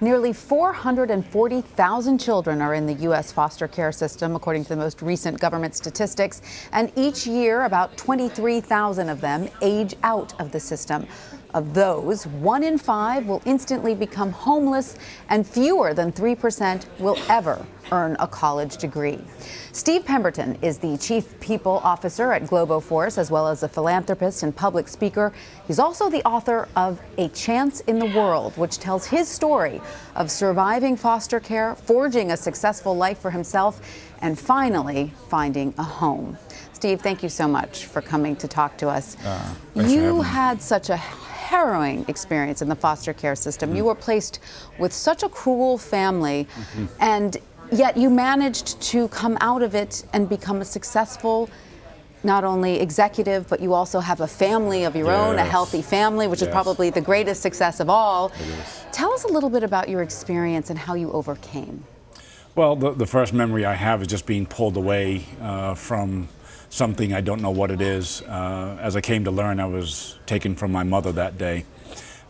Nearly 440,000 children are in the U.S. foster care system, according to the most recent government statistics. And each year, about 23,000 of them age out of the system. Of those, 1 in 5 will instantly become homeless, and fewer than 3% will ever earn a college degree. Steve Pemberton is the Chief People Officer at GloboForce, as well as a philanthropist and public speaker. He's also the author of A Chance in the World, which tells his story of surviving foster care, forging a successful life for himself, and finally finding a home. Steve, thank you so much for coming to talk to us. You had such a harrowing experience in the foster care system. You were placed with such a cruel family, and yet you managed to come out of it and become a successful, not only executive, but you also have a family of your own, a healthy family, which is probably the greatest success of all. Tell us a little bit about your experience and how you overcame. Well, the first memory I have is just being pulled away from something I don't know what it is. As I came to learn, I was taken from my mother that day,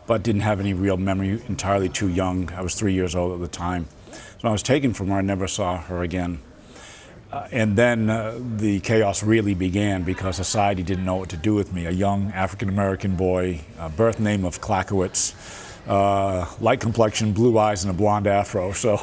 but didn't have any real memory, entirely too young. I was 3 years old at the time. So when I was taken from her, I never saw her again. And then the chaos really began because society didn't know what to do with me. A young African-American boy, birth name of Clackowitz, light complexion, blue eyes, and a blonde afro. So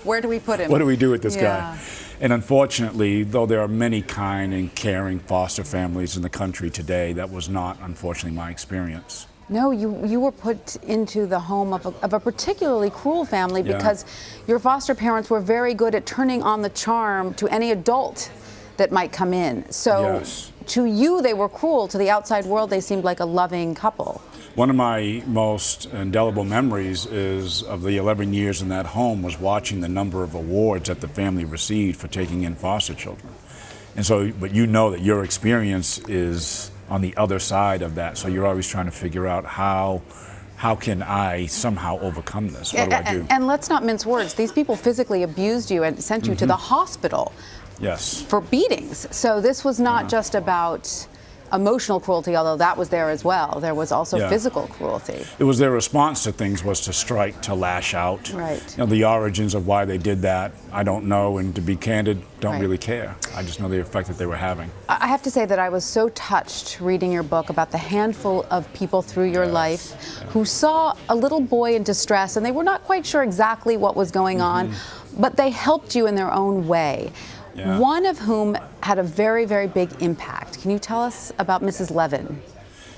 where do we put him? What do we do with this guy? And unfortunately, though there are many kind and caring foster families in the country today, that was not, unfortunately, my experience. No, you were put into the home of a particularly cruel family because your foster parents were very good at turning on the charm to any adult that might come in. So to you, they were cruel. To the outside world, they seemed like a loving couple. One of my most indelible memories is of the 11 years in that home was watching the number of awards that the family received for taking in foster children. And so, but you know that your experience is on the other side of that, so you're always trying to figure out how can I somehow overcome this? What do I do? And let's not mince words. These people physically abused you and sent you to the hospital for beatings. So this was not just about emotional cruelty, although that was there as well. There was also physical cruelty. It was their response to things was to strike, to lash out. Right. You know, the origins of why they did that, I don't know, and to be candid, don't really care. I just know the effect that they were having. I have to say that I was so touched reading your book about the handful of people through your life who saw a little boy in distress, and they were not quite sure exactly what was going on, but they helped you in their own way. One of whom had a very, very big impact. Can you tell us about Mrs. Levin?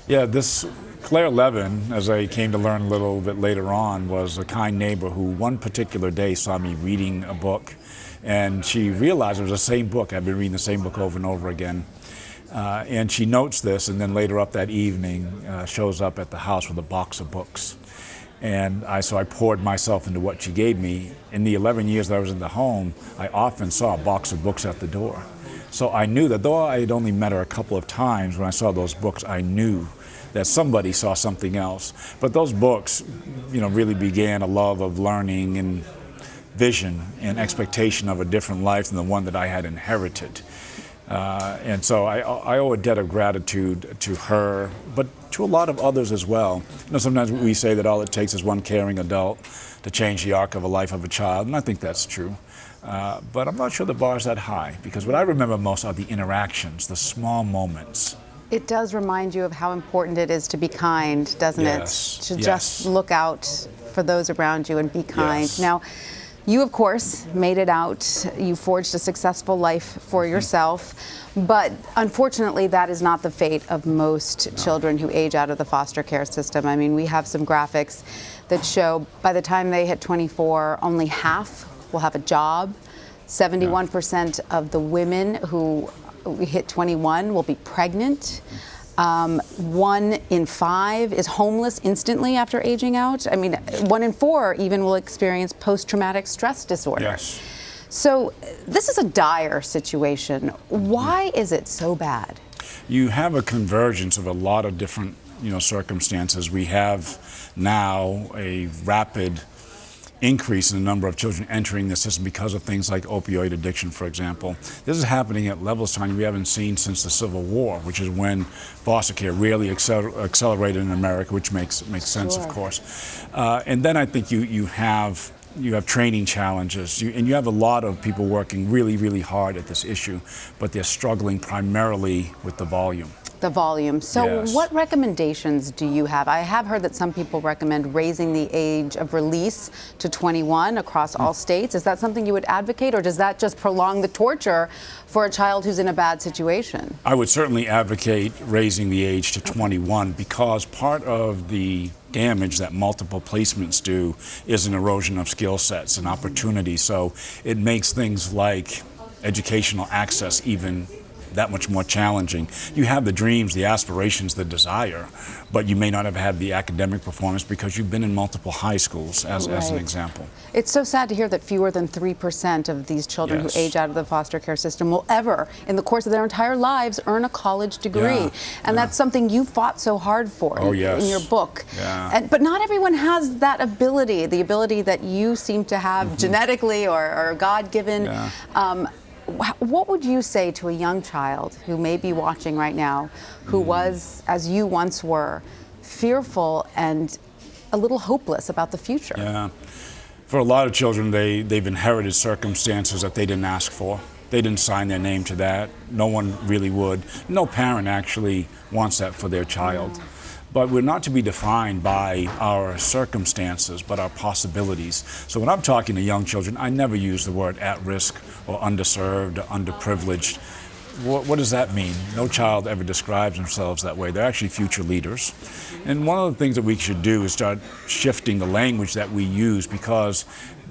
Yeah, this Claire Levin, as I came to learn a little bit later on, was a kind neighbor who one particular day saw me reading a book, and she realized it was the same book. I'd been reading the same book over and over again. And she notes this, and then later up that evening shows up at the house with a box of books. And so I poured myself into what she gave me. In the 11 years that I was in the home, I often saw a box of books at the door. So I knew that though I had only met her a couple of times, when I saw those books, I knew that somebody saw something else. But those books, you know, really began a love of learning and vision and expectation of a different life than the one that I had inherited. And so I owe a debt of gratitude to her, but to a lot of others as well. You know, sometimes we say that all it takes is one caring adult to change the arc of a life of a child, and I think that's true. But I'm not sure the bar is that high, because what I remember most are the interactions, the small moments. It does remind you of how important it is to be kind, doesn't it? To just look out for those around you and be kind. Now, you, of course, made it out. You forged a successful life for yourself. But unfortunately, that is not the fate of most children who age out of the foster care system. I mean, we have some graphics that show by the time they hit 24, only half will have a job. 71% of the women who hit 21 will be pregnant. 1 in 5 is homeless instantly after aging out. I mean, 1 in 4 even will experience post-traumatic stress disorder. So this is a dire situation. Why is it so bad? You have a convergence of a lot of different, circumstances. We have now a rapid increase in the number of children entering the system because of things like opioid addiction, for example. This is happening at levels, Tanya, we haven't seen since the Civil War, which is when foster care really accelerated in America, which makes sense, of course. And then I think you have training challenges, and you have a lot of people working really, really hard at this issue, but they're struggling primarily with the volume. The volume. So Yes. What recommendations do you have? I have heard that some people recommend raising the age of release to 21 across all states. Is that something you would advocate, or does that just prolong the torture for a child who's in a bad situation? I would certainly advocate raising the age to 21, because part of the damage that multiple placements do is an erosion of skill sets and opportunities. So it makes things like educational access even that much more challenging. You have the dreams, the aspirations, the desire, but you may not have had the academic performance because you've been in multiple high schools, as an example. It's so sad to hear that fewer than 3% of these children Yes. who age out of the foster care system will ever, in the course of their entire lives, earn a college degree. And that's something you fought so hard for in your book. But not everyone has that ability, the ability that you seem to have genetically or God-given. What would you say to a young child who may be watching right now, who was, as you once were, fearful and a little hopeless about the future? Yeah. For a lot of children, they've inherited circumstances that they didn't ask for. They didn't sign their name to that. No one really would. No parent actually wants that for their child. But we're not to be defined by our circumstances, but our possibilities. So when I'm talking to young children, I never use the word at risk or underserved or underprivileged. What does that mean? No child ever describes themselves that way. They're actually future leaders. And one of the things that we should do is start shifting the language that we use, because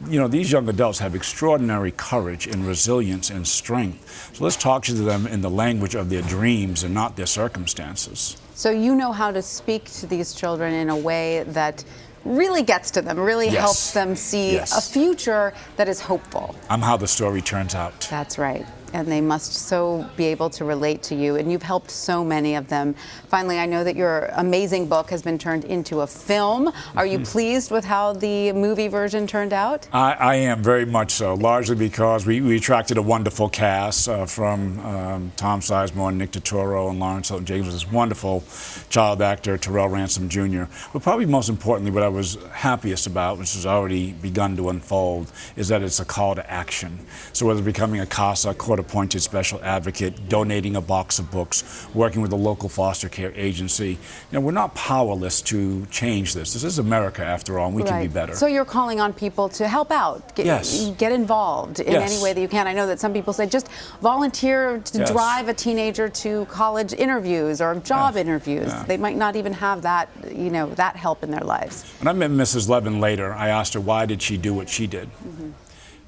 these young adults have extraordinary courage and resilience and strength. So let's talk to them in the language of their dreams and not their circumstances. So you know how to speak to these children in a way that really gets to them, really helps them see a future that is hopeful. I'm how the story turns out. That's right. And they must so be able to relate to you. And you've helped so many of them. Finally, I know that your amazing book has been turned into a film. Are you pleased with how the movie version turned out? I am, very much so, largely because we attracted a wonderful cast from Tom Sizemore and Nick Turturro and Lawrence Hilton James, this wonderful child actor, Terrell Ransom Jr. But probably most importantly, what I was happiest about, which has already begun to unfold, is that it's a call to action. So whether becoming a CASA, court-appointed special advocate, donating a box of books, working with a local foster care agency, we're not powerless to change this. This is America, after all, and we can be better. So you're calling on people to help out, get involved in any way that you can. I know that some people say just volunteer to drive a teenager to college interviews or job interviews. They might not even have that, that help in their lives. When I met Mrs. Levin later, I asked her why did she do what she did.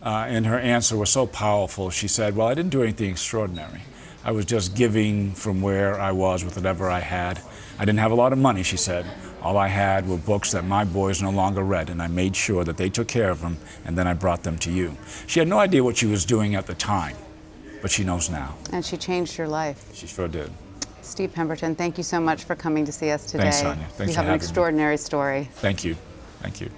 And her answer was so powerful. She said, well, I didn't do anything extraordinary. I was just giving from where I was with whatever I had. I didn't have a lot of money, she said. All I had were books that my boys no longer read, and I made sure that they took care of them, and then I brought them to you. She had no idea what she was doing at the time, but she knows now. And she changed your life. She sure did. Steve Pemberton, thank you so much for coming to see us today. Thanks, Sonia. Thanks for having me. You have an extraordinary story. Thank you. Thank you.